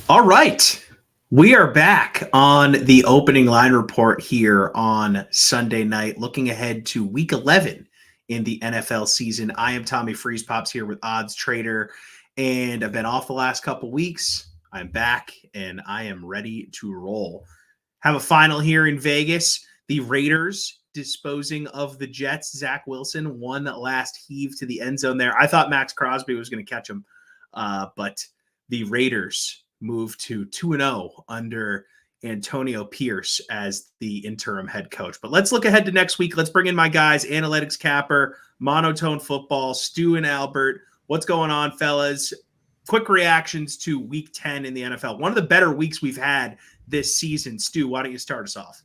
All right. We are back on the opening line report here on Sunday night, looking ahead to week 11 in the NFL season. I am TommyFreezePops here with OddsTrader, and I've been off the last couple weeks. I'm back, and I am ready to roll. Have a final here in Vegas. The Raiders disposing of the Jets. Zach Wilson, one last heave to the end zone there. I thought Max Crosby was going to catch him, but the Raiders move to 2-0 under Antonio Pierce as the interim head coach. But let's look ahead to next week. Let's bring in my guys, Analytics Capper, Monotone Football, Stu and Albert. What's going on, fellas? Quick reactions to week 10 in the NFL. One of the better weeks we've had this season. Stu, why don't you start us off?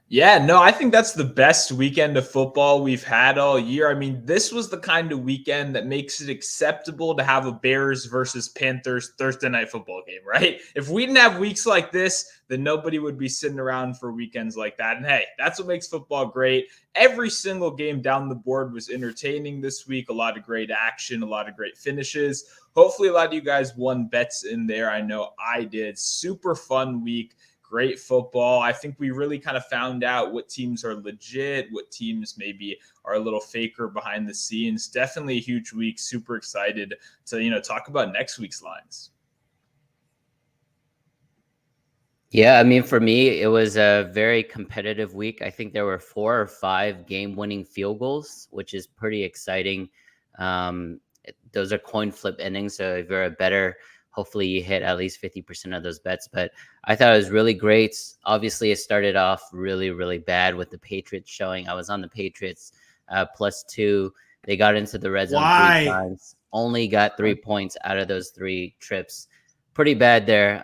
Yeah, no, I think that's the best weekend of football we've had all year. I mean, this was the kind of weekend that makes it acceptable to have a Bears versus Panthers Thursday night football game, right? If we didn't have weeks like this, then nobody would be sitting around for weekends like that. And hey, that's what makes football great. Every single game down the board was entertaining this week. A lot of great action, a lot of great finishes. Hopefully a lot of you guys won bets in there. I know I did. Super fun week. Great football. I think we really kind of found out what teams are legit, what teams maybe are a little faker behind the scenes. Definitely a huge week. Super excited to, talk about next week's lines. Yeah, I mean, for me, it was a very competitive week. I think there were 4 or 5 game-winning field goals, which is pretty exciting. Those are coin flip endings, so if you're a bettor, hopefully you hit at least 50% of those bets. But I thought it was really great. Obviously, it started off really, really bad with the Patriots showing. I was on the Patriots +2. They got into the red zone 3 times. Only got 3 points out of those 3 trips. Pretty bad there.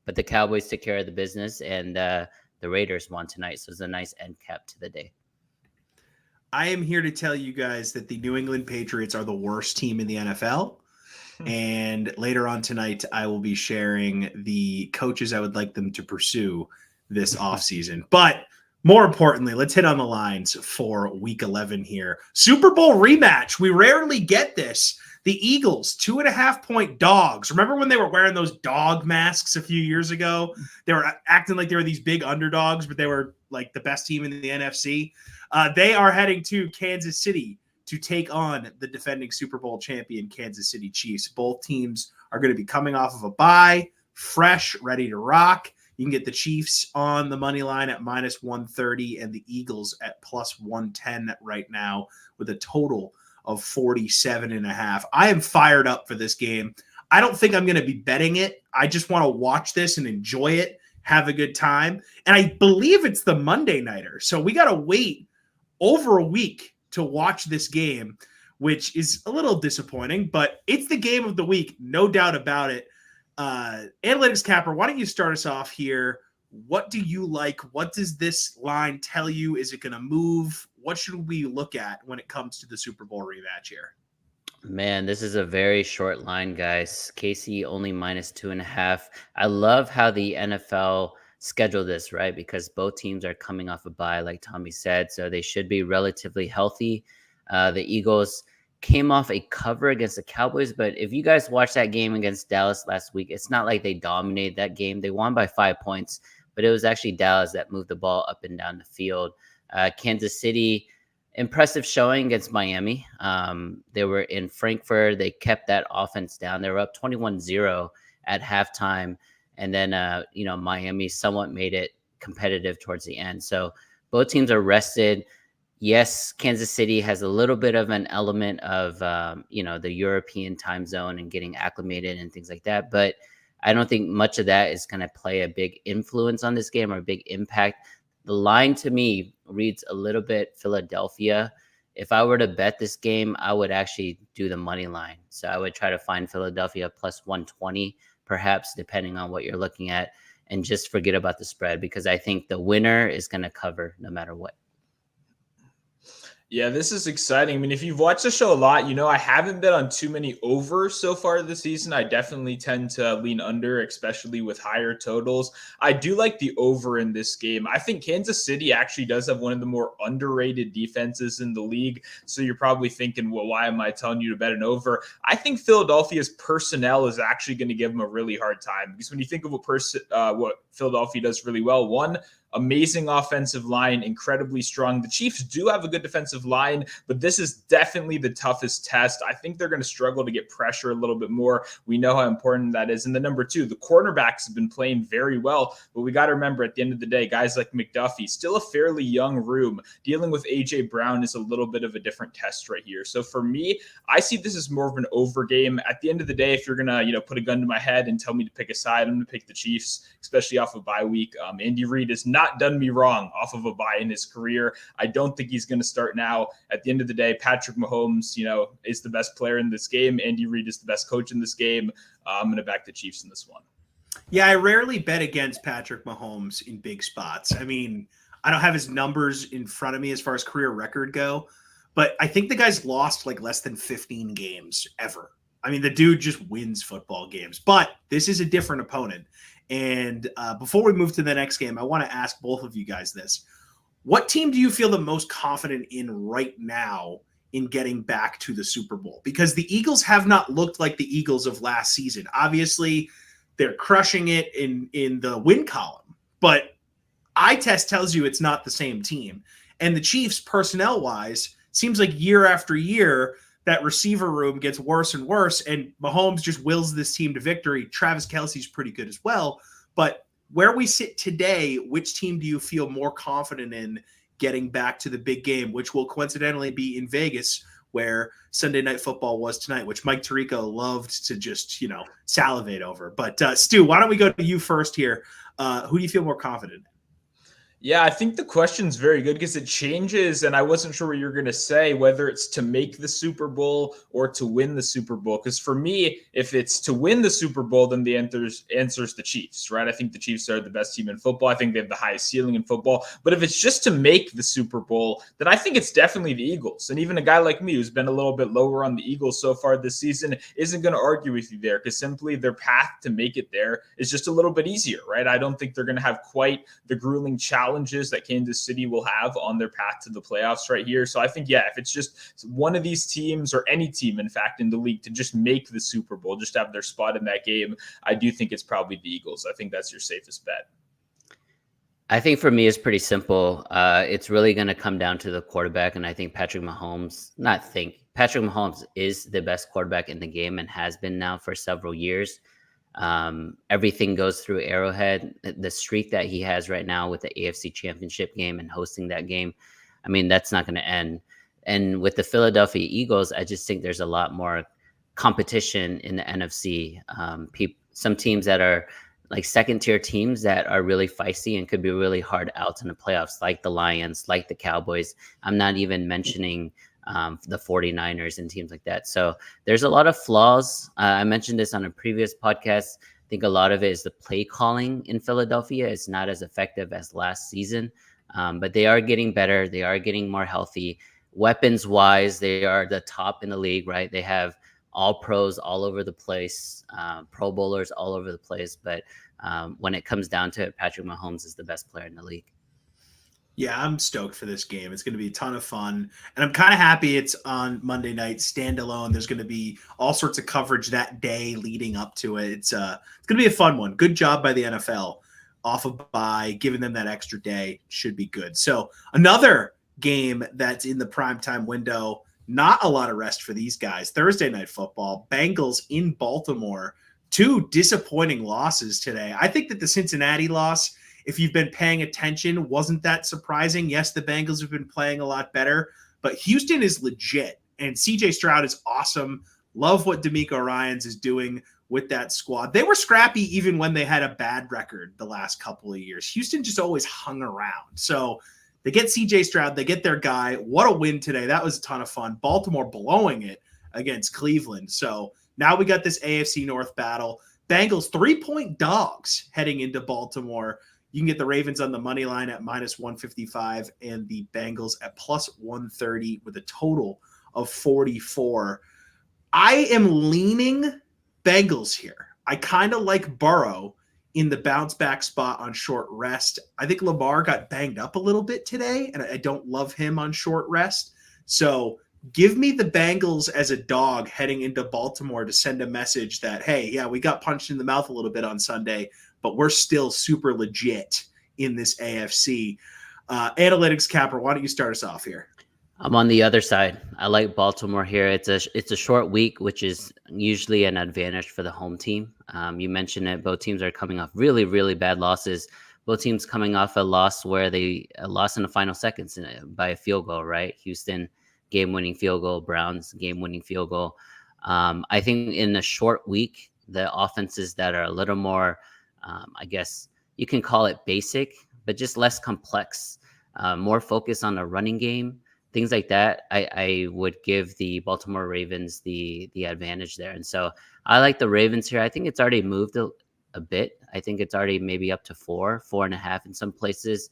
But the Cowboys took care of the business, and the Raiders won tonight. So it's a nice end cap to the day. I am here to tell you guys that the New England Patriots are the worst team in the NFL. And later on tonight, I will be sharing the coaches I would like them to pursue this offseason. But more importantly, let's hit on the lines for week 11 here. Super Bowl rematch. We rarely get this. The Eagles, 2.5-point dogs. Remember when they were wearing those dog masks a few years ago? They were acting like they were these big underdogs, but they were like the best team in the NFC. They are heading to Kansas City to take on the defending Super Bowl champion Kansas City Chiefs. Both teams are going to be coming off of a bye, fresh, ready to rock. You can get the Chiefs on the money line at -130 and the Eagles at +110 right now with a total of 47.5. I am fired up for this game. I don't think I'm going to be betting it. I just want to watch this and enjoy it, have a good time. And I believe it's the Monday nighter. So we got to wait over a week to watch this game, which is a little disappointing, but it's the game of the week, no doubt about it. Analytics Capper, why don't you start us off here? What do you like? What does this line tell you? Is it going to move? What should we look at when it comes to the Super Bowl rematch here? Man, this is a very short line, guys. KC only -2.5. I love how the NFL scheduled this, right? Because both teams are coming off a bye, like Tommy said, so they should be relatively healthy. The Eagles came off a cover against the Cowboys, but if you guys watched that game against Dallas last week, it's not like they dominated that game. They won by 5 points, but it was actually Dallas that moved the ball up and down the field. Kansas City, impressive showing against Miami. They were in Frankfurt. They kept that offense down. They were up 21-0 at halftime. And then, Miami somewhat made it competitive towards the end. So both teams are rested. Yes, Kansas City has a little bit of an element of, the European time zone and getting acclimated and things like that. But I don't think much of that is going to play a big influence on this game or a big impact. The line to me reads a little bit Philadelphia. If I were to bet this game, I would actually do the money line. So I would try to find Philadelphia +120, perhaps, depending on what you're looking at, and just forget about the spread because I think the winner is going to cover no matter what. Yeah, this is exciting. I mean, if you've watched the show a lot, I haven't bet on too many overs so far this season. I definitely tend to lean under, especially with higher totals. I do like the over in this game. I think Kansas City actually does have one of the more underrated defenses in the league. So you're probably thinking, well, why am I telling you to bet an over? I think Philadelphia's personnel is actually going to give them a really hard time, because when you think of what Philadelphia does really well, one, amazing offensive line, incredibly strong. The Chiefs do have a good defensive line, but this is definitely the toughest test. I think they're going to struggle to get pressure a little bit more. We know how important that is. And the number two, the cornerbacks have been playing very well, but we got to remember at the end of the day, guys like McDuffie, still a fairly young room. Dealing with A.J. Brown is a little bit of a different test right here. So for me, I see this as more of an over game. At the end of the day, if you're going to, put a gun to my head and tell me to pick a side, I'm going to pick the Chiefs, especially off of bye week. Andy Reid is not done me wrong off of a bye in his career. I don't think he's going to start now. At the end of the day, Patrick Mahomes, is the best player in this game. Andy Reid is the best coach in this game. I'm going to back the Chiefs in this one. Yeah, I rarely bet against Patrick Mahomes in big spots. I mean, I don't have his numbers in front of me as far as career record go, but I think the guy's lost like less than 15 games ever. I mean, the dude just wins football games, but this is a different opponent. And before we move to the next game, I want to ask both of you guys this. What team do you feel the most confident in right now in getting back to the Super Bowl? Because the Eagles have not looked like the Eagles of last season. Obviously, they're crushing it in the win column, but eye test tells you it's not the same team. And the Chiefs, personnel-wise, seems like year after year, that receiver room gets worse and worse, and Mahomes just wills this team to victory. Travis Kelce's pretty good as well. But where we sit today, which team do you feel more confident in getting back to the big game, which will coincidentally be in Vegas, where Sunday Night Football was tonight, which Mike Tirico loved to just, salivate over. But Stu, why don't we go to you first here? Who do you feel more confident in? Yeah, I think the question's very good because it changes, and I wasn't sure what you were going to say, whether it's to make the Super Bowl or to win the Super Bowl. Because for me, if it's to win the Super Bowl, then the answer's the Chiefs, right? I think the Chiefs are the best team in football. I think they have the highest ceiling in football. But if it's just to make the Super Bowl, then I think it's definitely the Eagles. And even a guy like me who's been a little bit lower on the Eagles so far this season isn't going to argue with you there, because simply their path to make it there is just a little bit easier, right? I don't think they're going to have quite the grueling challenges that Kansas City will have on their path to the playoffs right here. So I think, if it's just one of these teams, or any team, in fact, in the league, to just make the Super Bowl, just have their spot in that game, I do think it's probably the Eagles. I think that's your safest bet. I think for me, it's pretty simple. It's really going to come down to the quarterback. And I think Patrick Mahomes is the best quarterback in the game and has been now for several years. Everything goes through Arrowhead. The streak that he has right now with the AFC Championship game and hosting that game, I mean, that's not going to end. And with the Philadelphia Eagles, I just think there's a lot more competition in the NFC. Some teams that are like second-tier teams that are really feisty and could be really hard outs in the playoffs, like the Lions, like the Cowboys. I'm not even mentioning the 49ers and teams like that. So there's a lot of flaws. I mentioned this on a previous podcast. I think a lot of it is the play calling in Philadelphia. It's not as effective as last season, but they are getting better. They are getting more healthy. Weapons wise, they are the top in the league, right? They have all pros all over the place, pro bowlers all over the place. But when it comes down to it, Patrick Mahomes is the best player in the league. Yeah, I'm stoked for this game. It's going to be a ton of fun. And I'm kind of happy it's on Monday night, standalone. There's going to be all sorts of coverage that day leading up to it. It's going to be a fun one. Good job by the NFL off of bye, giving them that extra day. Should be good. So another game that's in the primetime window, not a lot of rest for these guys. Thursday Night Football, Bengals in Baltimore. Two disappointing losses today. I think that the Cincinnati loss, if you've been paying attention, wasn't that surprising. Yes, the Bengals have been playing a lot better, but Houston is legit, and CJ Stroud is awesome. Love what DeMeco Ryans is doing with that squad. They were scrappy even when they had a bad record the last couple of years. Houston just always hung around. So they get CJ Stroud, they get their guy. What a win today. That was a ton of fun. Baltimore blowing it against Cleveland. So now we got this AFC North battle. Bengals 3-point dogs heading into Baltimore. You can get the Ravens on the money line at -155 and the Bengals at +130 with a total of 44. I am leaning Bengals here. I kind of like Burrow in the bounce back spot on short rest. I think Lamar got banged up a little bit today, and I don't love him on short rest. So give me the Bengals as a dog heading into Baltimore to send a message that, hey, yeah, we got punched in the mouth a little bit on Sunday, but we're still super legit in this AFC. Analytics Capper, why don't you start us off here? I'm on the other side. I like Baltimore here. It's a short week, which is usually an advantage for the home team. You mentioned it. Both teams are coming off really, really bad losses. Both teams coming off a loss where they lost in the final seconds by a field goal, right? Houston, game-winning field goal. Browns, game-winning field goal. I think in a short week, the offenses that are a little more, I guess you can call it basic, but just less complex, more focus on the running game. Things like that, I would give the Baltimore Ravens the advantage there. And so I like the Ravens here. I think it's already moved a bit. I think it's already maybe up to 4.5 in some places.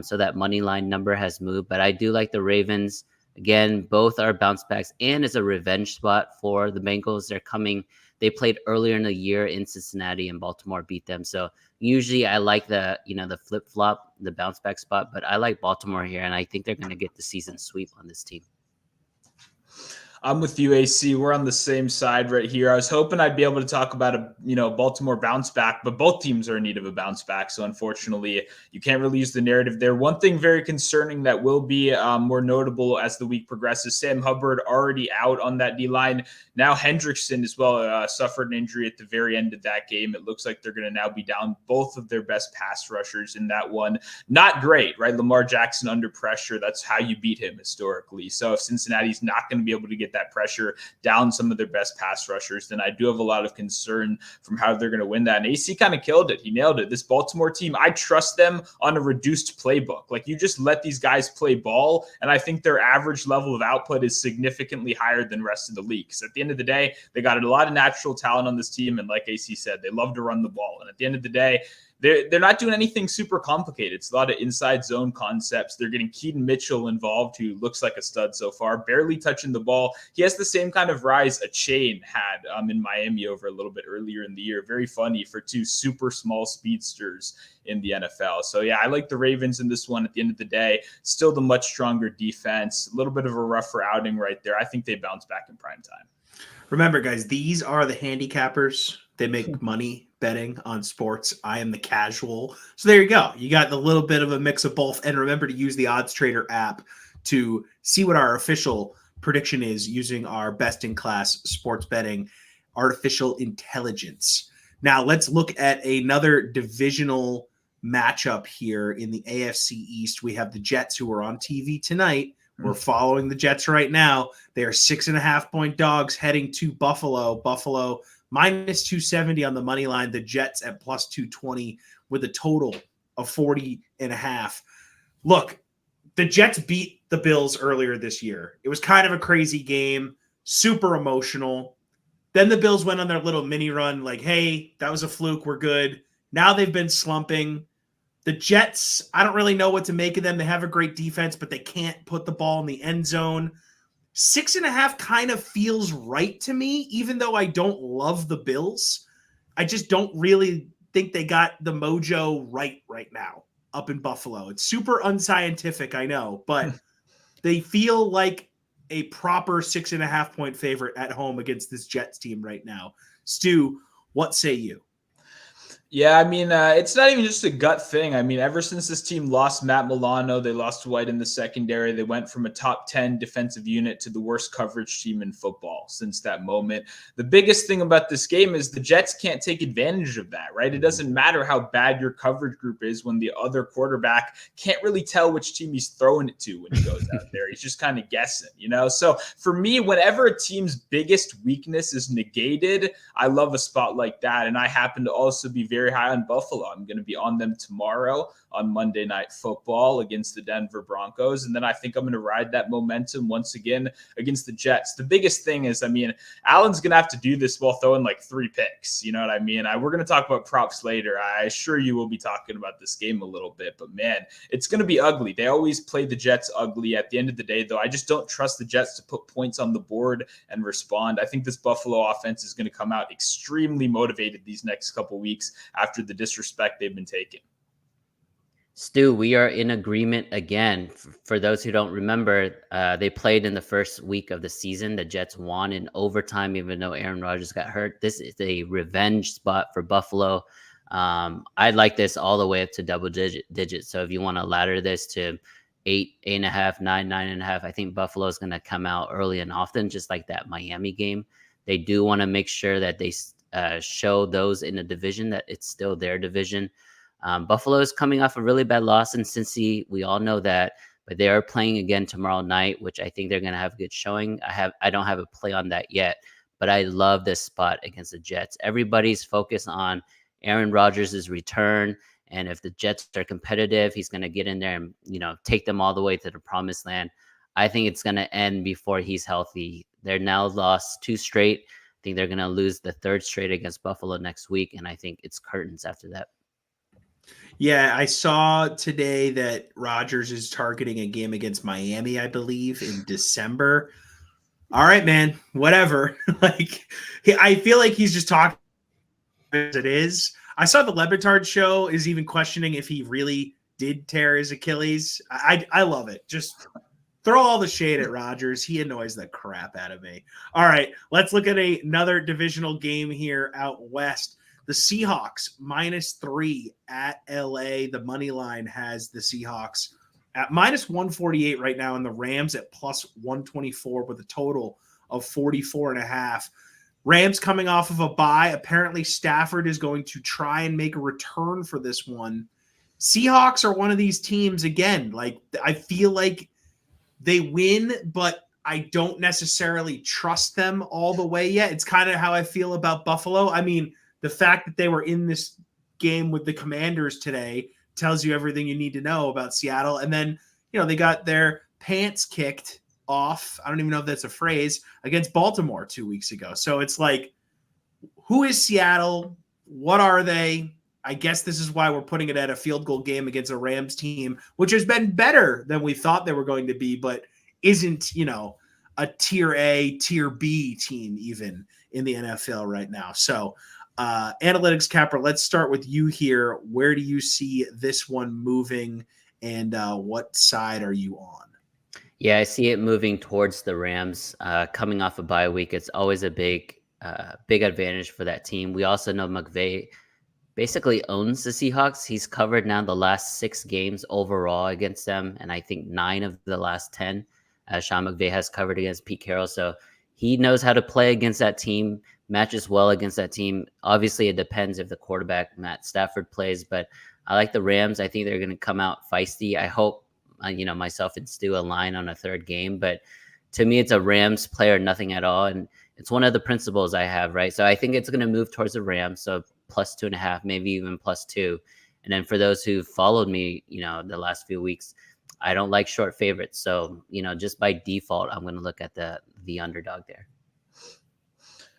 So that money line number has moved. But I do like the Ravens. Again, both are bounce backs and is a revenge spot for the Bengals. They played earlier in the year in Cincinnati and Baltimore beat them. So usually I like the flip-flop, the bounce back spot, but I like Baltimore here, and I think they're going to get the season sweep on this team. I'm with you, AC. We're on the same side right here. I was hoping I'd be able to talk about a Baltimore bounce back, but both teams are in need of a bounce back. So unfortunately, you can't really use the narrative there. One thing very concerning that will be more notable as the week progresses: Sam Hubbard already out on that D line. Now Hendrickson as well suffered an injury at the very end of that game. It looks like they're going to now be down both of their best pass rushers in that one. Not great, right? Lamar Jackson under pressure. That's how you beat him historically. So if Cincinnati's not going to be able to get that pressure down some of their best pass rushers, then I do have a lot of concern from how they're going to win that. And AC kind of killed it. He nailed it. This Baltimore team, I trust them on a reduced playbook. Like, you just let these guys play ball, and I think their average level of output is significantly higher than the rest of the league. Because at the end of the day, they got a lot of natural talent on this team, and like AC said, they love to run the ball. And at the end of the day, they're not doing anything super complicated. It's a lot of inside zone concepts. They're getting Keaton Mitchell involved, who looks like a stud so far, barely touching the ball. He has the same kind of rise a Chain had in Miami over a little bit earlier in the year. Very funny for two super small speedsters in the NFL. So yeah, I like the Ravens in this one. At the end of the day, still the much stronger defense. A little bit of a rougher outing right there. I think they bounce back in prime time. Remember, guys, these are the handicappers. They make money betting on sports. I am the casual. So there you go. You got the little bit of a mix of both. And remember to use the OddsTrader app to see what our official prediction is using our best-in-class sports betting artificial intelligence. Now, let's look at another divisional matchup here in the AFC East. We have the Jets, who are on TV tonight. We're following the Jets right now. They are 6.5-point dogs heading to Buffalo. Buffalo -270 on the money line. The Jets at +220 with a total of 40.5. Look, the Jets beat the Bills earlier this year. It was kind of a crazy game, super emotional. Then the Bills went on their little mini run, like, hey, that was a fluke. We're good. Now they've been slumping. The Jets, I don't really know what to make of them. They have a great defense, but they can't put the ball in the end zone. 6.5 kind of feels right to me, even though I don't love the Bills. I just don't really think they got the mojo right now up in Buffalo. It's super unscientific, I know, but they feel like a proper 6.5-point favorite at home against this Jets team right now. Stu, what say you? Yeah, I mean, it's not even just a gut thing. I mean, ever since this team lost Matt Milano, they lost White in the secondary. They went from a top 10 defensive unit to the worst coverage team in football since that moment. The biggest thing about this game is the Jets can't take advantage of that, right? It doesn't matter how bad your coverage group is when the other quarterback can't really tell which team he's throwing it to when he goes out there. He's just kind of guessing, So for me, whenever a team's biggest weakness is negated, I love a spot like that. And I happen to also be very very high on Buffalo. I'm going to be on them tomorrow on Monday Night Football against the Denver Broncos. And then I think I'm going to ride that momentum once again against the Jets. The biggest thing is, Allen's going to have to do this while throwing like 3 picks. You know what I mean? We're going to talk about props later. I assure you we'll be talking about this game a little bit. But, man, it's going to be ugly. They always play the Jets ugly. At the end of the day, though, I just don't trust the Jets to put points on the board and respond. I think this Buffalo offense is going to come out extremely motivated these next couple weeks after the disrespect they've been taking. Stu, we are in agreement again. For those who don't remember, they played in the first week of the season. The Jets won in overtime, even though Aaron Rodgers got hurt. This is a revenge spot for Buffalo. I'd like this all the way up to double digits. So if you want to ladder this to 8, 8.5, 9, 9.5, I think Buffalo is going to come out early and often, just like that Miami game. They do want to make sure that they show those in the division that it's still their division. Buffalo is coming off a really bad loss in Cincy. We all know that, but they are playing again tomorrow night, which I think they're going to have a good showing. I don't have a play on that yet, but I love this spot against the Jets. Everybody's focused on Aaron Rodgers' return, and if the Jets are competitive, he's going to get in there and take them all the way to the promised land. I think it's going to end before he's healthy. They're now lost 2 straight. I think they're going to lose the 3rd straight against Buffalo next week, and I think it's curtains after that. Yeah, I saw today that Rodgers is targeting a game against Miami, I believe, in December. All right, man, whatever. I feel like he's just talking as it is. I saw the Lebitard show is even questioning if he really did tear his Achilles. I love it. Just throw all the shade at Rodgers. He annoys the crap out of me. All right, let's look at another divisional game here out west. The Seahawks -3 at LA. The money line has the Seahawks at -148 right now, and the Rams at +124 with a total of 44.5. Rams coming off of a bye. Apparently Stafford is going to try and make a return for this one. Seahawks are one of these teams, again, I feel like they win, but I don't necessarily trust them all the way yet. It's kind of how I feel about Buffalo. The fact that they were in this game with the Commanders today tells you everything you need to know about Seattle. And then, they got their pants kicked off. I don't even know if that's a phrase, against Baltimore 2 weeks ago. So it's like, who is Seattle? What are they? I guess this is why we're putting it at a field goal game against a Rams team, which has been better than we thought they were going to be, but isn't, a tier A, tier B team even in the NFL right now. So, Analytics Capper, let's start with you here. Where do you see this one moving, and what side are you on? Yeah, I see it moving towards the Rams. Coming off a bye week, it's always a big advantage for that team. We also know McVay basically owns the Seahawks. He's covered now the last 6 games overall against them, and I think 9 of the last 10 Sean McVay has covered against Pete Carroll. So he knows how to play against that team, matches well against that team. Obviously, it depends if the quarterback, Matt Stafford, plays, but I like the Rams. I think they're going to come out feisty. I hope, myself and Stu align on a 3rd game, but to me, it's a Rams play or nothing at all. And it's one of the principles I have, right? So I think it's going to move towards the Rams. So +2.5, maybe even +2. And then for those who followed me, the last few weeks, I don't like short favorites. So, just by default, I'm going to look at the underdog there.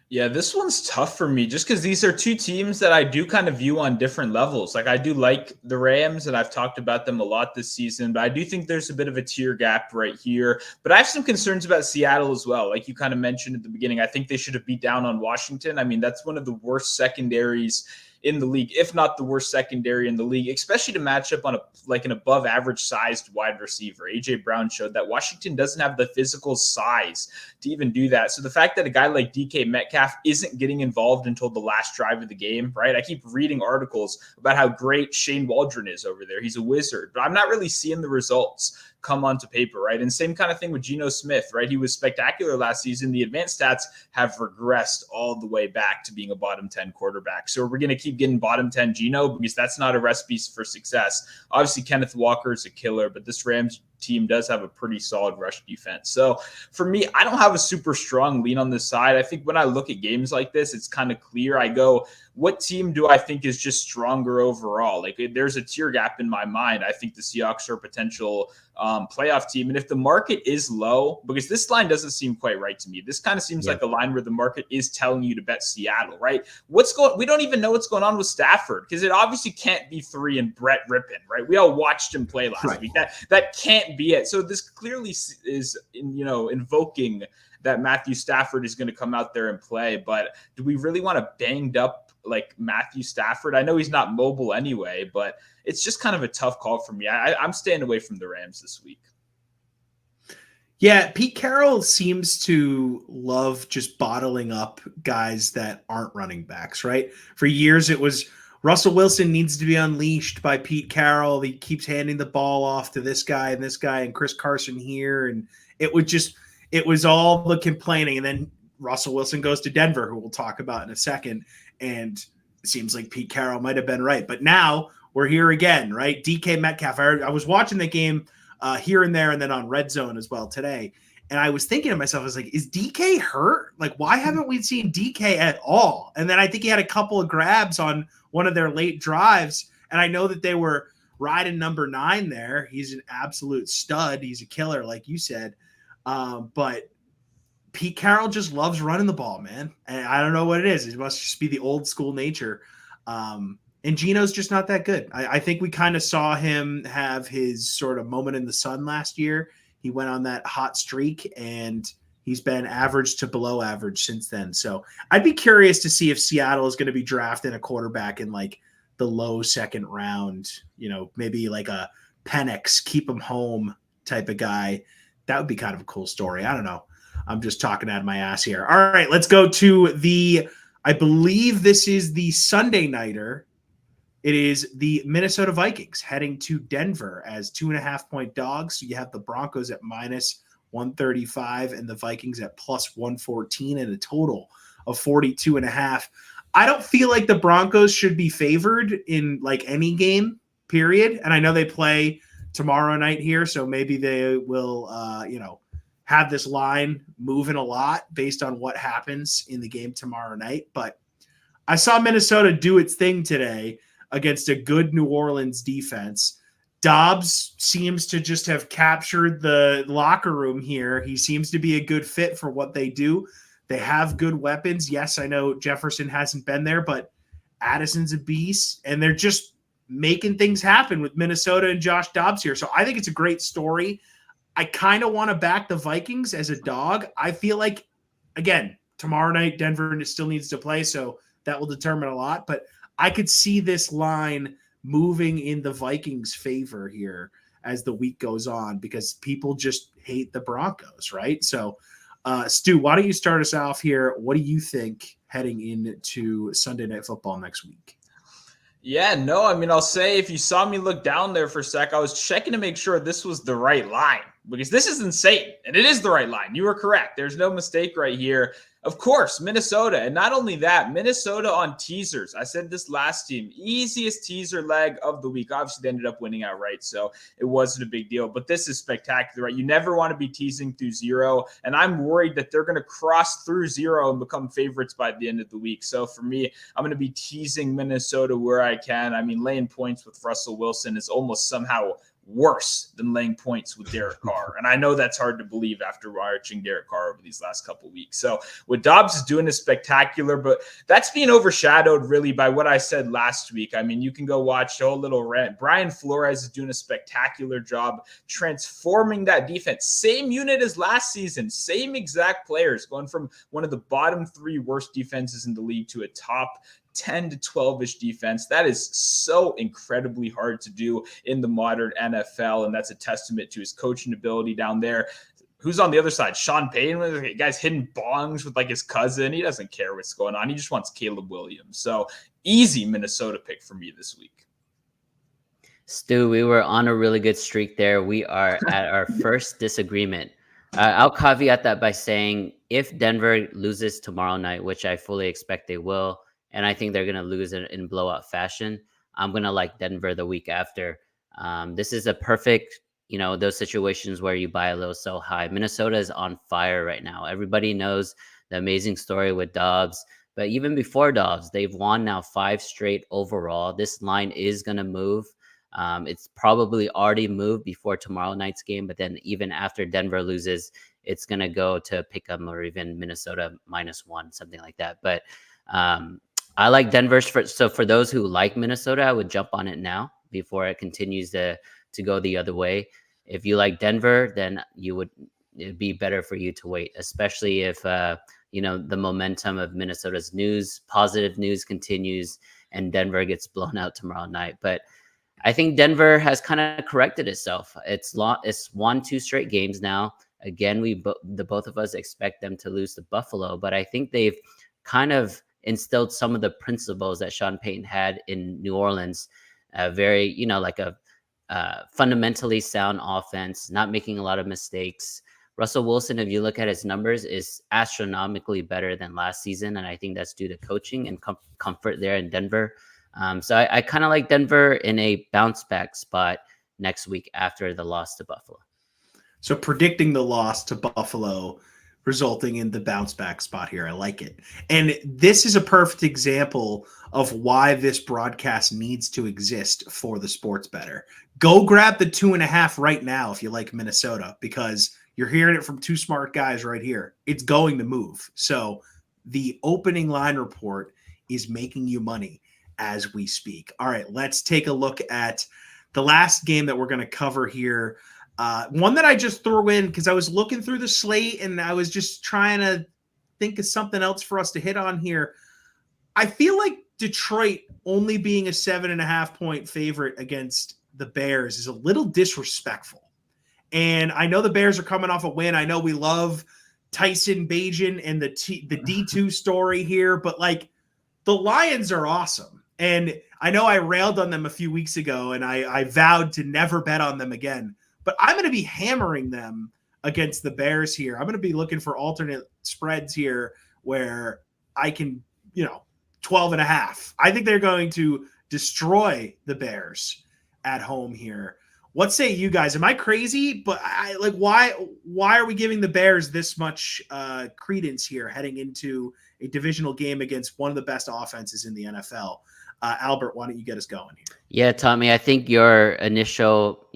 Yeah, this one's tough for me just because these are 2 teams that I do kind of view on different levels. I do like the Rams, and I've talked about them a lot this season, but I do think there's a bit of a tier gap right here. But I have some concerns about Seattle as well. Like you kind of mentioned at the beginning, I think they should have beat down on Washington. That's one of the worst secondaries in the league, if not the worst secondary in the league, especially to match up on an above average sized wide receiver. AJ Brown showed that Washington doesn't have the physical size to even do that. So the fact that a guy like DK Metcalf isn't getting involved until the last drive of the game, right? I keep reading articles about how great Shane Waldron is over there. He's a wizard, but I'm not really seeing the results come onto paper, right? And same kind of thing with Geno Smith, right? He was spectacular last season. The advanced stats have regressed all the way back to being a bottom 10 quarterback. So we're going to keep getting bottom 10 Geno because that's not a recipe for success. Obviously, Kenneth Walker is a killer, but this Rams team does have a pretty solid rush defense. So for me, I don't have a super strong lean on this side. I think when I look at games like this, it's kind of clear. I go, what team do I think is just stronger overall? Like there's a tier gap in my mind. I think the Seahawks are a potential playoff team. And if the market is low, because this line doesn't seem quite right to me, this kind of seems like a line where the market is telling you to bet Seattle, right? We don't even know what's going on with Stafford, because it obviously can't be 3 and Brett Rippon, right? We all watched him play last week. That can't be it. So this clearly is, invoking that Matthew Stafford is going to come out there and play. But do we really want a banged up like Matthew Stafford? I know he's not mobile anyway, but it's just kind of a tough call for me. I'm staying away from the Rams this week. Yeah, Pete Carroll seems to love just bottling up guys that aren't running backs, right? For years, it was Russell Wilson needs to be unleashed by Pete Carroll. He keeps handing the ball off to this guy and Chris Carson here. And it was all the complaining. And then Russell Wilson goes to Denver, who we'll talk about in a second. And it seems like Pete Carroll might have been right. But now we're here again, right? DK Metcalf. I was watching the game here and there and then on Red Zone as well today. And I was thinking to myself, I was like, is DK hurt? Like, why haven't we seen DK at all? And then I think he had a couple of grabs on one of their late drives. And I know that they were riding number 9 there. He's an absolute stud. He's a killer, like you said. But Pete Carroll just loves running the ball, man. And I don't know what it is. It must just be the old school nature. And Geno's just not that good. I think we kind of saw him have his sort of moment in the sun last year. He went on that hot streak, and he's been average to below average since then. So I'd be curious to see if Seattle is going to be drafting a quarterback in like the low second round, maybe like a Penix, keep him home type of guy. That would be kind of a cool story. I don't know. I'm just talking out of my ass here. All right, let's go to I believe this is the Sunday nighter. It is the Minnesota Vikings heading to Denver as 2.5-point dogs. So you have the Broncos at -135 and the Vikings at +114 and a total of 42.5. I don't feel like the Broncos should be favored in like any game, period. And I know they play tomorrow night here, so maybe they will, have this line moving a lot based on what happens in the game tomorrow night. But I saw Minnesota do its thing today against a good New Orleans defense. Dobbs seems to just have captured the locker room here. He seems to be a good fit for what they do. They have good weapons. Yes, I know Jefferson hasn't been there, but Addison's a beast, and they're just making things happen with Minnesota and Josh Dobbs here. So I think it's a great story. I kind of want to back the Vikings as a dog. I feel like, again, tomorrow night, Denver still needs to play, so that will determine a lot. But I could see this line moving in the Vikings' favor here as the week goes on because people just hate the Broncos, right? So, Stu, why don't you start us off here? What do you think heading into Sunday Night Football next week? Yeah, no, I mean, I'll say if you saw me look down there for a sec, I was checking to make sure this was the right line because this is insane. And it is the right line. You were correct. There's no mistake right here. Of course, Minnesota. And not only that, Minnesota on teasers. I said this last team, easiest teaser leg of the week. Obviously, they ended up winning outright, so it wasn't a big deal. But this is spectacular, right? You never want to be teasing through 0. And I'm worried that they're going to cross through 0 and become favorites by the end of the week. So for me, I'm going to be teasing Minnesota where I can. I mean, laying points with Russell Wilson is almost somehow worse than laying points with Derek Carr. And I know that's hard to believe after watching Derek Carr over these last couple of weeks. So what Dobbs is doing is spectacular, but that's being overshadowed really by what I said last week. I mean, you can go watch the whole little rant. Brian Flores is doing a spectacular job transforming that defense. Same unit as last season, same exact players, going from one of the bottom 3 worst defenses in the league to a top 10 to 12-ish defense. That is so incredibly hard to do in the modern NFL, and that's a testament to his coaching ability down there. Who's on the other side? Sean Payton, the guy's hitting bongs with like his cousin. He doesn't care what's going on. He just wants Caleb Williams. So easy Minnesota pick for me this week. Stu, we were on a really good streak there. We are at our first disagreement. I'll caveat that by saying if Denver loses tomorrow night, which I fully expect they will, and I think they're going to lose in blowout fashion, I'm going to like Denver the week after. This is a perfect, those situations where you buy a little so high. Minnesota is on fire right now. Everybody knows the amazing story with Dobbs, but even before Dobbs, they've won now 5 straight overall. This line is going to move. It's probably already moved before tomorrow night's game, but then even after Denver loses, it's going to go to pick 'em or even Minnesota -1, something like that. But I like Denver. So for those who like Minnesota, I would jump on it now before it continues to go the other way. If you like Denver, then it'd be better for you to wait, especially if the momentum of Minnesota's positive news continues and Denver gets blown out tomorrow night. But I think Denver has kind of corrected itself. It's won 2 straight games now. Again, the both of us expect them to lose to Buffalo, but I think they've kind of instilled some of the principles that Sean Payton had in New Orleans. Very, like a fundamentally sound offense, not making a lot of mistakes. Russell Wilson, if you look at his numbers, is astronomically better than last season, and I think that's due to coaching and comfort there in Denver. So I kind of like Denver in a bounce back spot next week after the loss to Buffalo. So predicting the loss to Buffalo, resulting in the bounce back spot here. I like it. And this is a perfect example of why this broadcast needs to exist for the sports bettor. Go grab the 2.5 right now if you like Minnesota, because you're hearing it from 2 smart guys right here. It's going to move. So the opening line report is making you money as we speak. All right, let's take a look at the last game that we're going to cover here. One that I just threw in because I was looking through the slate and I was just trying to think of something else for us to hit on here. I feel like Detroit only being a 7.5 point favorite against the Bears is a little disrespectful. And I know the Bears are coming off a win. I know we love Tyson Bagent and the D2 story here, but like the Lions are awesome. And I know I railed on them a few weeks ago and I vowed to never bet on them again. But I'm going to be hammering them against the Bears here. I'm going to be looking for alternate spreads here where I can, 12.5. I think they're going to destroy the Bears at home here. What say you guys? Am I crazy? But why are we giving the Bears this much credence here heading into a divisional game against one of the best offenses in the NFL? Albert, why don't you get us going here? Yeah, Tommy, I think your initial,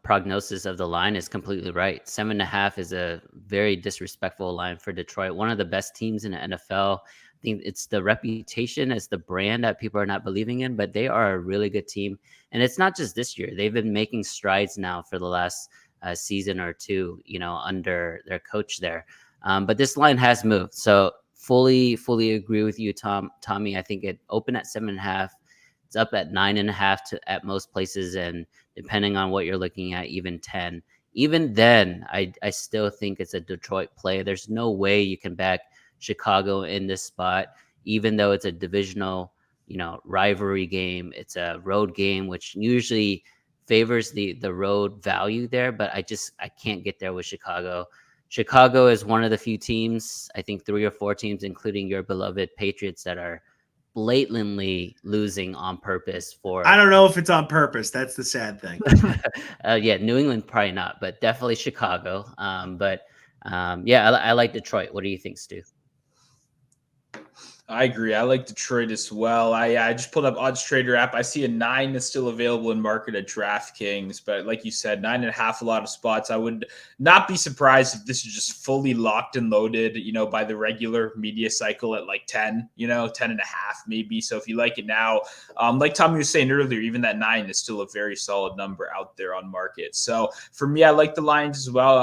prognosis of the line is completely right. 7.5 is a very disrespectful line for Detroit. One of the best teams in the NFL. I think it's the reputation, it's the brand that people are not believing in, but they are a really good team. And it's not just this year. They've been making strides now for the last season or two, under their coach there. But this line has moved. So fully agree with you, Tommy. I think it opened at 7.5. It's up at 9.5 at most places, and depending on what you're looking at, even 10. Even then, I still think it's a Detroit play. There's no way you can back Chicago in this spot, even though it's a divisional, rivalry game. It's a road game, which usually favors the road value there, but I can't get there with Chicago. Chicago is one of the few teams, I think 3 or 4 teams, including your beloved Patriots, that are blatantly losing on purpose for. I don't know if it's on purpose. That's the sad thing. Yeah, New England probably not, but definitely Chicago. I like Detroit. What do you think, Stu? I agree. I like Detroit as well. I just pulled up OddsTrader app. I see a 9 that's still available in market at DraftKings, but like you said, 9.5, a lot of spots. I would not be surprised if this is just fully locked and loaded, by the regular media cycle at like 10, 10.5 maybe. So if you like it now, like Tommy was saying earlier, even that 9 is still a very solid number out there on market. So for me, I like the Lions as well.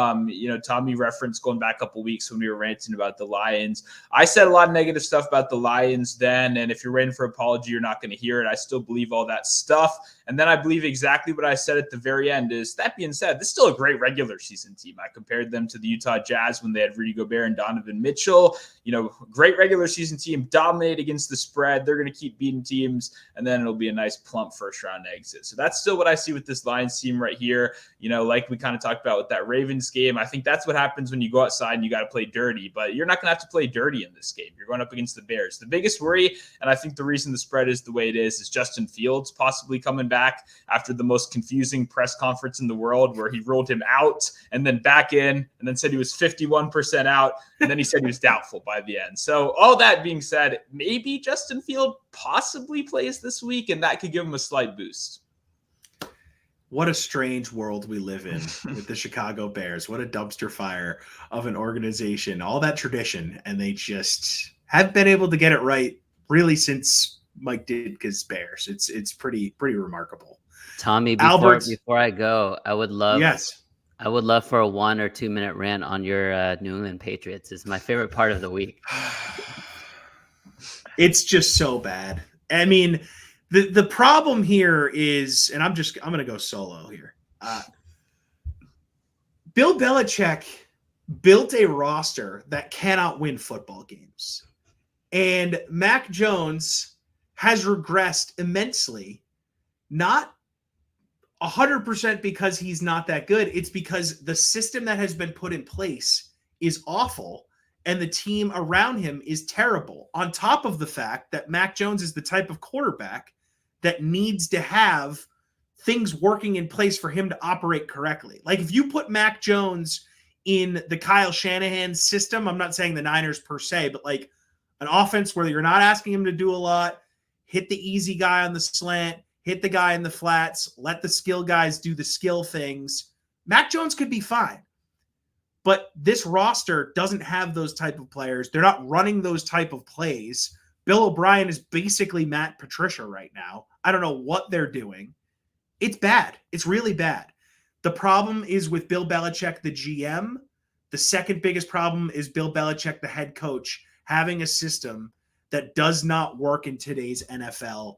Tommy referenced going back a couple weeks when we were ranting about the Lions. I said a lot of negative stuff about the Lions then, and if you're waiting for an apology, you're not going to hear it. I still believe all that stuff, and then I believe exactly what I said at the very end. Is that being said, this is still a great regular season team. I compared them to the Utah Jazz when they had Rudy Gobert and Donovan Mitchell. Great regular season team, dominate against the spread. They're going to keep beating teams, and then it'll be a nice plump first round exit. So that's still what I see with this Lions team right here. Like we kind of talked about with that Ravens game, I think that's what happens when you go outside and you got to play dirty, but you're not going to have to play dirty in this game. You're going up against the Bears. Bears. The biggest worry, and I think the reason the spread is the way it is Justin Fields possibly coming back after the most confusing press conference in the world where he ruled him out and then back in and then said he was 51% out. And then he said he was doubtful by the end. So all that being said, maybe Justin Field possibly plays this week, and that could give him a slight boost. What a strange world we live in with the Chicago Bears. What a dumpster fire of an organization. All that tradition, and they just have been able to get it right really since Mike Ditka's Bears. It's pretty remarkable. Tommy, before I go, I would love for a 1 or 2 minute rant on your New England Patriots. It's my favorite part of the week. It's just so bad. I mean, the problem here is, and I'm going to go solo here. Bill Belichick built a roster that cannot win football games. And Mac Jones has regressed immensely, not 100% because he's not that good. It's because the system that has been put in place is awful and the team around him is terrible. On top of the fact that Mac Jones is the type of quarterback that needs to have things working in place for him to operate correctly. Like if you put Mac Jones in the Kyle Shanahan system, I'm not saying the Niners per se, but like an offense where you're not asking him to do a lot, hit the easy guy on the slant, hit the guy in the flats, let the skill guys do the skill things. Mac Jones could be fine. But this roster doesn't have those type of players. They're not running those type of plays. Bill O'Brien is basically Matt Patricia right now. I don't know what they're doing. It's bad. It's really bad. The problem is with Bill Belichick, the GM. The second biggest problem is Bill Belichick, the head coach, having a system that does not work in today's NFL.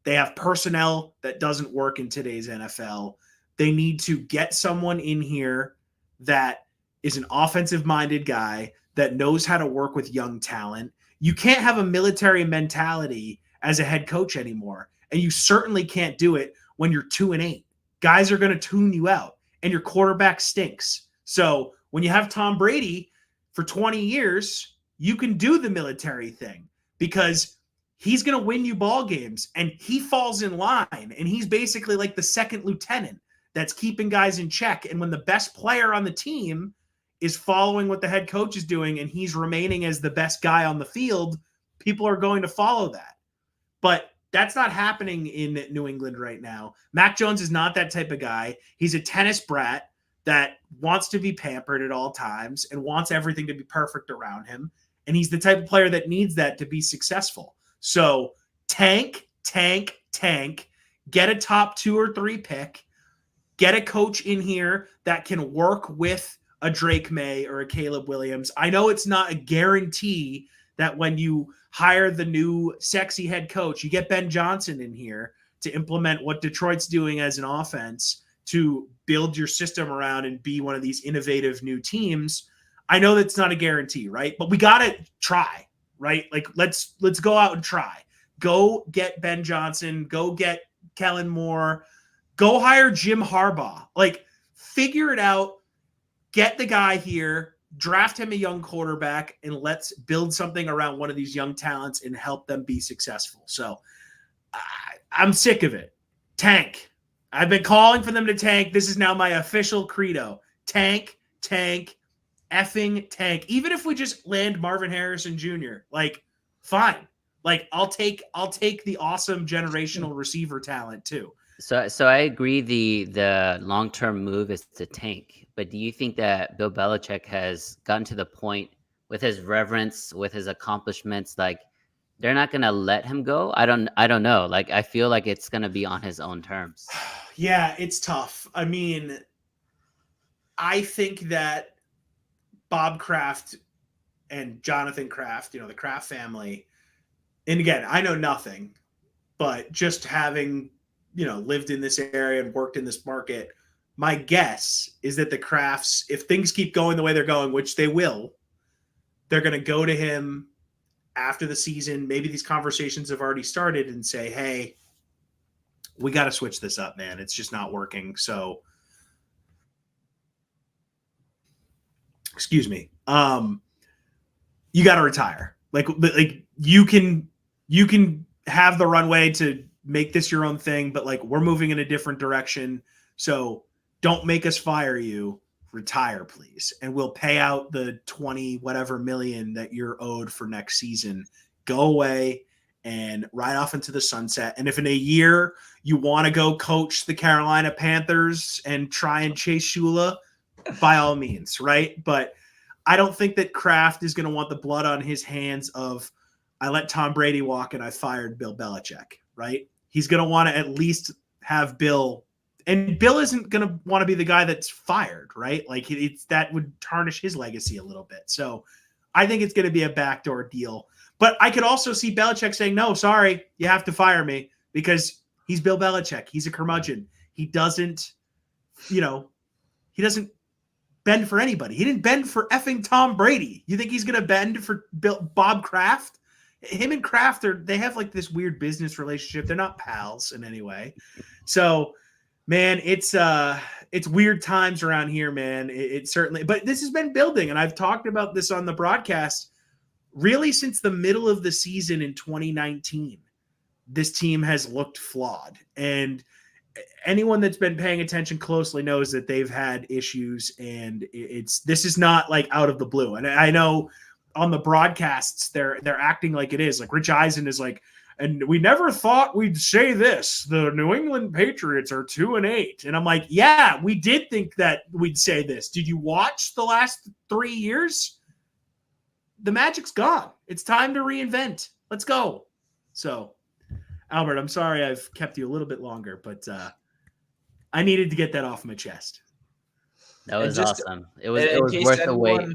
They have personnel that doesn't work in today's NFL. They need to get someone in here that is an offensive-minded guy that knows how to work with young talent. You can't have a military mentality as a head coach anymore, and you certainly can't do it when you're 2-8. Guys are going to tune you out, and your quarterback stinks. So when you have Tom Brady for 20 years, you can do the military thing because he's going to win you ball games, and he falls in line, and he's basically like the second lieutenant that's keeping guys in check. And when the best player on the team is following what the head coach is doing and he's remaining as the best guy on the field, people are going to follow that. But that's not happening in New England right now. Mac Jones is not that type of guy. He's a tennis brat that wants to be pampered at all times and wants everything to be perfect around him. And he's the type of player that needs that to be successful. So tank, get a top 2 or 3 pick, get a coach in here that can work with a Drake May or a Caleb Williams. I know it's not a guarantee that when you hire the new sexy head coach, you get Ben Johnson in here to implement what Detroit's doing as an offense to build your system around and be one of these innovative new teams. I know that's not a guarantee, right? But we got to try, right? Like let's go out and try. Go get Ben Johnson, go get Kellen Moore, go hire Jim Harbaugh. Like figure it out. Get the guy here, draft him a young quarterback, and let's build something around one of these young talents and help them be successful. So I'm sick of it. Tank. I've been calling for them to tank. This is now my official credo. Tank, effing tank. Even if we just land Marvin Harrison Jr., like, fine. Like, I'll take the awesome generational receiver talent too. So I agree the long-term move is to tank. But do you think that Bill Belichick has gotten to the point with his reverence, with his accomplishments, like they're not going to let him go? I don't know. Like I feel like it's going to be on his own terms. Yeah, it's tough. I mean, I think that Bob Kraft and Jonathan Kraft, the Kraft family, and again, I know nothing, but just having lived in this area and worked in this market, my guess is that the Krafts, if things keep going the way they're going, which they will, they're going to go to him after the season. Maybe these conversations have already started and say, hey, we got to switch this up, man. It's just not working. So, excuse me. You got to retire. Like you can have the runway to make this your own thing, but like we're moving in a different direction. So don't make us fire you. Retire, please. And we'll pay out the 20 whatever million that you're owed for next season. Go away and ride off into the sunset. And if in a year you want to go coach the Carolina Panthers and try and chase Shula, by all means, right? But I don't think that Kraft is going to want the blood on his hands of I let Tom Brady walk and I fired Bill Belichick, right? He's going to want to at least have Bill, and Bill isn't going to want to be the guy that's fired, right? Like that would tarnish his legacy a little bit. So I think it's going to be a backdoor deal. But I could also see Belichick saying, no, sorry, you have to fire me because he's Bill Belichick. He's a curmudgeon. He doesn't bend for anybody. He didn't bend for effing Tom Brady. You think he's going to bend for Bob Kraft? Him and Kraft, they have like this weird business relationship. They're not pals in any way. So, man, it's weird times around here, man. It certainly, but this has been building, and I've talked about this on the broadcast really since the middle of the season in 2019. This team has looked flawed, and anyone that's been paying attention closely knows that they've had issues, and this is not like out of the blue. And I know on the broadcasts they're acting like it is. Like Rich Eisen is like, and we never thought we'd say this. The New England Patriots are 2-8. And I'm like, yeah, we did think that we'd say this. Did you watch the last 3 years? The magic's gone. It's time to reinvent. Let's go. So, Albert, I'm sorry I've kept you a little bit longer, but I needed to get that off my chest. That was awesome. It was worth the wait.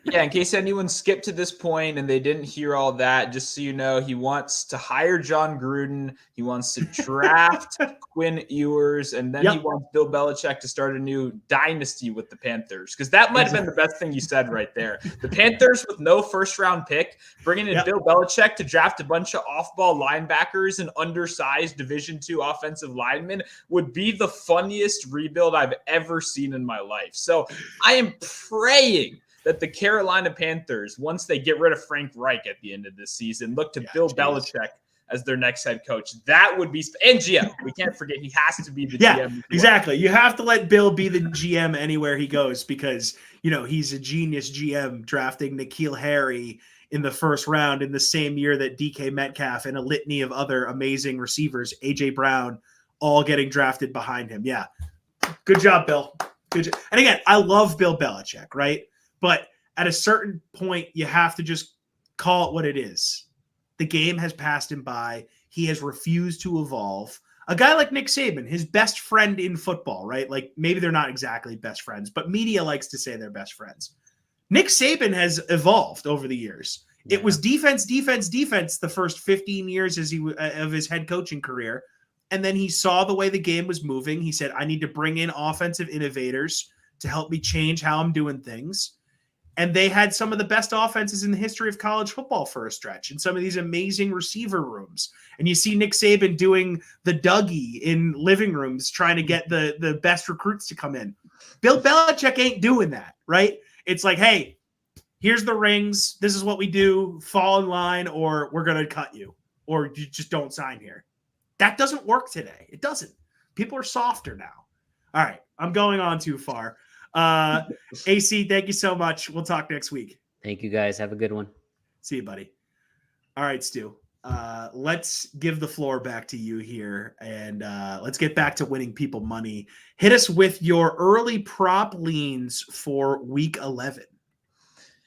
Yeah, in case anyone skipped to this point and they didn't hear all that, just so you know, he wants to hire John Gruden. He wants to draft Quinn Ewers, and then he wants Bill Belichick to start a new dynasty with the Panthers. Because that might have been the best thing you said right there. The Panthers with no first-round pick, bringing in Bill Belichick to draft a bunch of off-ball linebackers and undersized Division II offensive linemen would be the funniest rebuild I've ever seen in my life. So I am praying that the Carolina Panthers, once they get rid of Frank Reich at the end of this season, look to Bill Belichick as their next head coach. That would be – and GM. We can't forget he has to be the GM. Exactly. You have to let Bill be the GM anywhere he goes because, he's a genius GM drafting N'Keal Harry in the first round in the same year that DK Metcalf and a litany of other amazing receivers, A.J. Brown, all getting drafted behind him. Yeah. Good job, Bill. Good job. And again, I love Bill Belichick, right? But at a certain point, you have to just call it what it is. The game has passed him by. He has refused to evolve. A guy like Nick Saban, his best friend in football, right? Like maybe they're not exactly best friends, but media likes to say they're best friends. Nick Saban has evolved over the years. Yeah. It was defense the first 15 years of his head coaching career. And then he saw the way the game was moving. He said, I need to bring in offensive innovators to help me change how I'm doing things. And they had some of the best offenses in the history of college football for a stretch and some of these amazing receiver rooms. And you see Nick Saban doing the Dougie in living rooms, trying to get the best recruits to come in. Bill Belichick ain't doing that, right? It's like, hey, here's the rings. This is what we do. Fall in line or we're going to cut you or you just don't sign here. That doesn't work today. It doesn't. People are softer now. All right. I'm going on too far. AC, thank you so much. We'll talk next week. Thank you guys. Have a good one. See you, buddy. All right, Stu. Let's give the floor back to you here and let's get back to winning people money. Hit us with your early prop leans for week 11.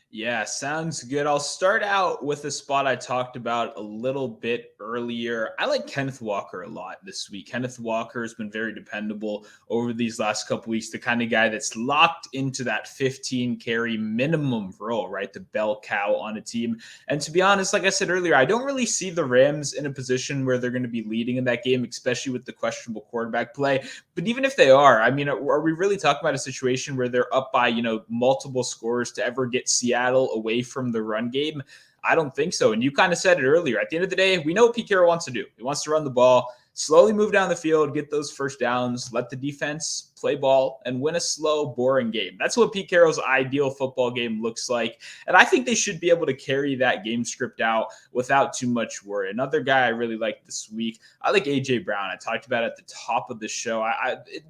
Yeah, sounds good. I'll start out with a spot I talked about a little bit earlier. I like Kenneth Walker a lot this week. Kenneth Walker has been very dependable over these last couple weeks, the kind of guy that's locked into that 15 carry minimum role, right? The bell cow on a team. And to be honest, like I said earlier, I don't really see the Rams in a position where they're going to be leading in that game, especially with the questionable quarterback play. But even if they are, I mean, are we really talking about a situation where they're up by, multiple scores to ever get Seattle away from the run game? I don't think so. And you kind of said it earlier. At the end of the day, we know what Pete Carroll wants to do. He wants to run the ball, slowly move down the field, get those first downs, let the defense play ball, and win a slow, boring game. That's what Pete Carroll's ideal football game looks like. And I think they should be able to carry that game script out without too much worry. Another guy I really like this week, I like A.J. Brown. I talked about it at the top of the show.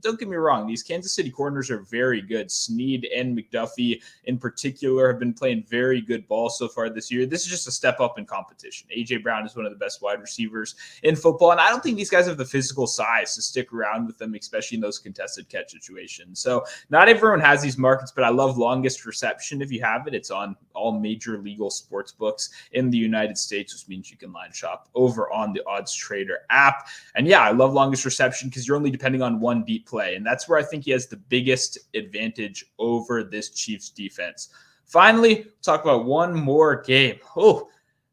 Don't get me wrong. These Kansas City corners are very good. Snead and McDuffie in particular have been playing very good ball so far this year. This is just a step up in competition. A.J. Brown is one of the best wide receivers in football, and I don't think these guys have the physical size to stick around with them, especially in those contested catch situations. So not everyone has these markets, but I love longest reception. If you have it, it's on all major legal sports books in the United States, which means you can line shop over on the OddsTrader app. And yeah, I love longest reception because you're only depending on one beat play, and that's where I think he has the biggest advantage over this Chiefs defense. Finally, talk about one more game. Oh,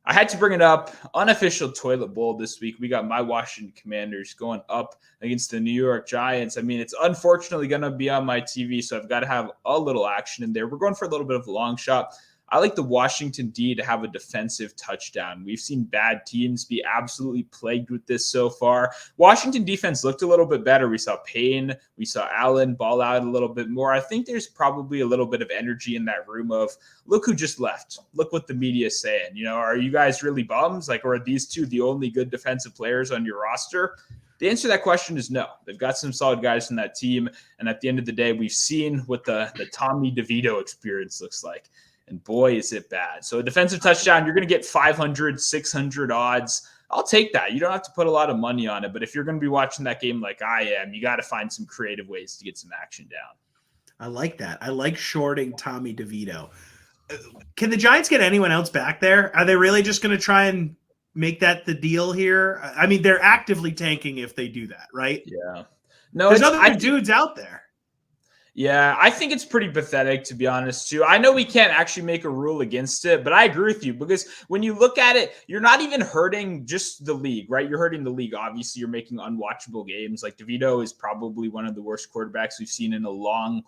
I had to bring it up. Unofficial toilet bowl this week. We got my Washington Commanders going up against the New York Giants. I mean, it's unfortunately going to be on my TV, so I've got to have a little action in there. We're going for a little bit of a long shot. I like the Washington D to have a defensive touchdown. We've seen bad teams be absolutely plagued with this so far. Washington defense looked a little bit better. We saw Payne. We saw Allen ball out a little bit more. I think there's probably a little bit of energy in that room of, look who just left. Look what the media is saying. You know, are you guys really bums? Like, or are these two the only good defensive players on your roster? The answer to that question is no. They've got some solid guys in that team. And at the end of the day, we've seen what the Tommy DeVito experience looks like. And boy, is it bad. So a defensive touchdown, you're going to get 500, 600 odds. I'll take that. You don't have to put a lot of money on it. But if you're going to be watching that game like I am, you got to find some creative ways to get some action down. I like that. I like shorting Tommy DeVito. Can the Giants get anyone else back there? Are they really just going to try and make that the deal here? I mean, they're actively tanking if they do that, right? Yeah. No, there's other dudes out there. Yeah, I think it's pretty pathetic, to be honest, too. I know we can't actually make a rule against it, but I agree with you because when you look at it, you're not even hurting just the league, right? You're hurting the league. Obviously, you're making unwatchable games. Like DeVito is probably one of the worst quarterbacks we've seen in a long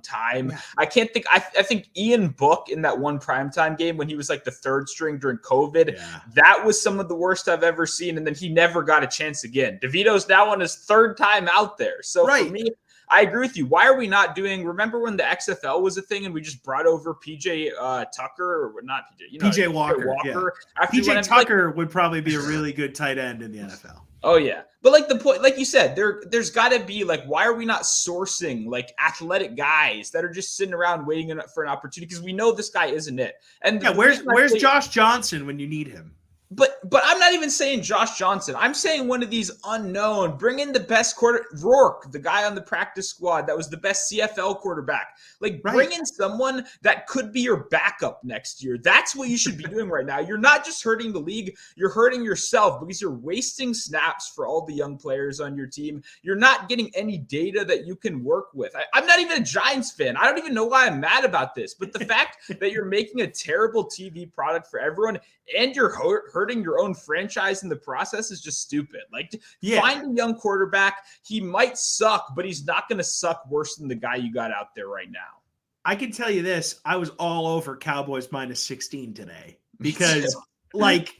time. Yeah. I can't think. I think Ian Book in that one primetime game when he was like the third string during COVID, that was some of the worst I've ever seen. And then he never got a chance again. DeVito's now on his third time out there. So for me, I agree with you. Why are we not doing? Remember when the XFL was a thing and we just brought over PJ Tucker or not PJ? You know, PJ Walker. Yeah. PJ Tucker would probably be a really good tight end in the NFL. Oh yeah, but like the point, like you said, there's got to be like, why are we not sourcing like athletic guys that are just sitting around waiting for an opportunity? Because we know this guy isn't it. And yeah, where's Josh Johnson when you need him? But I'm not even saying Josh Johnson. I'm saying one of these unknown. Bring in the best Rourke, the guy on the practice squad that was the best CFL quarterback. Like, bring in someone that could be your backup next year. That's what you should be doing right now. You're not just hurting the league. You're hurting yourself because you're wasting snaps for all the young players on your team. You're not getting any data that you can work with. I'm not even a Giants fan. I don't even know why I'm mad about this. But the fact that you're making a terrible TV product for everyone and you're hurting your own franchise in the process is just stupid. Like, find a young quarterback. He might suck, but he's not going to suck worse than the guy you got out there right now. I can tell you this. I was all over Cowboys -16 today because, like,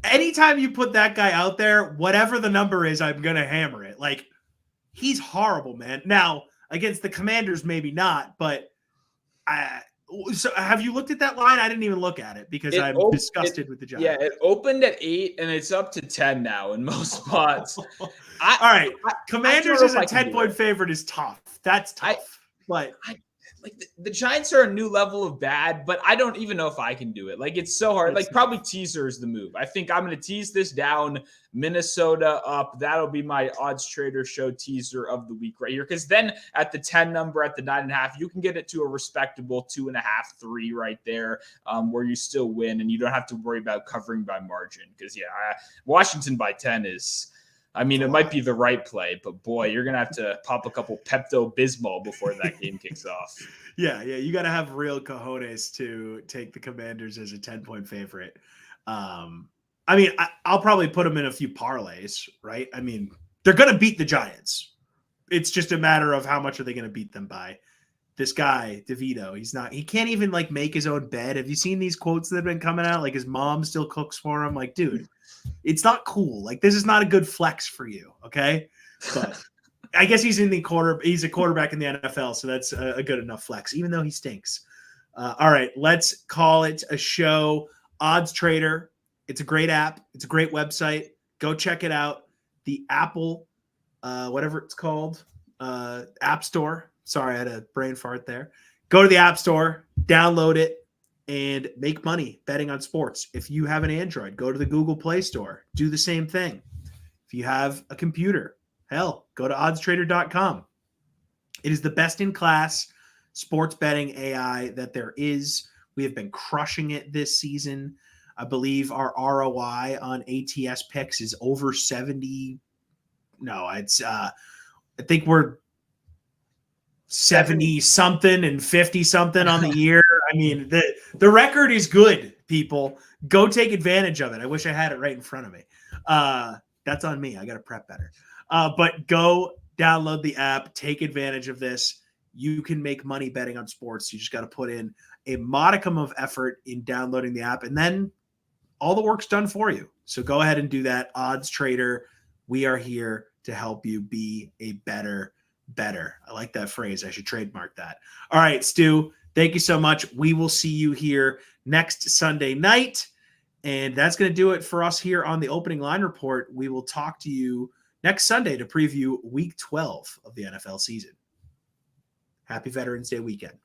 anytime you put that guy out there, whatever the number is, I'm going to hammer it. Like, he's horrible, man. Now, against the Commanders, maybe not, but so have you looked at that line? I didn't even look at it because I'm disgusted with the Giants. Yeah, it opened at 8 and it's up to 10 now in most spots. All right. Commanders as a 10-point favorite is tough. That's tough. Like the Giants are a new level of bad, but I don't even know if I can do it. Like, it's so hard. Like, probably teaser is the move. I think I'm going to tease this down. Minnesota up. That'll be my OddsTrader show teaser of the week right here. Because then at the 10 number, at the 9.5, you can get it to a respectable 2.5, 3 right there, where you still win and you don't have to worry about covering by margin. Because Washington by 10 is. I mean, it might be the right play, but boy, you're going to have to pop a couple Pepto-Bismol before that game kicks off. Yeah. You got to have real cojones to take the Commanders as a 10-point favorite. I mean, I'll probably put them in a few parlays, right? I mean, they're going to beat the Giants. It's just a matter of how much are they going to beat them by. This guy, DeVito, he can't even like make his own bed. Have you seen these quotes that have been coming out? Like his mom still cooks for him. Like, dude, it's not cool. Like, this is not a good flex for you. Okay. But I guess he's he's a quarterback in the NFL, so that's a good enough flex, even though he stinks. All right, let's call it a show. OddsTrader. It's a great app. It's a great website. Go check it out. The Apple, whatever it's called, App Store. Sorry, I had a brain fart there. Go to the App Store, download it, and make money betting on sports. If you have an Android, go to the Google Play Store. Do the same thing. If you have a computer, hell, go to oddstrader.com. It is the best in class sports betting AI that there is. We have been crushing it this season. I believe our ROI on ATS picks is over 70. No, it's I think we're 70 something and 50 something on the year. I mean, the record is good, people. Go take advantage of it. I wish I had it right in front of me. That's on me. I got to prep better. But go download the app. Take advantage of this. You can make money betting on sports. You just got to put in a modicum of effort in downloading the app, and then all the work's done for you. So go ahead and do that. OddsTrader, we are here to help you be a better. I like that phrase. I should trademark that. All right, Stu, thank you so much. We will see you here next Sunday night. And that's going to do it for us here on the Opening Line Report. We will talk to you next Sunday to preview Week 12 of the NFL season. Happy Veterans Day weekend.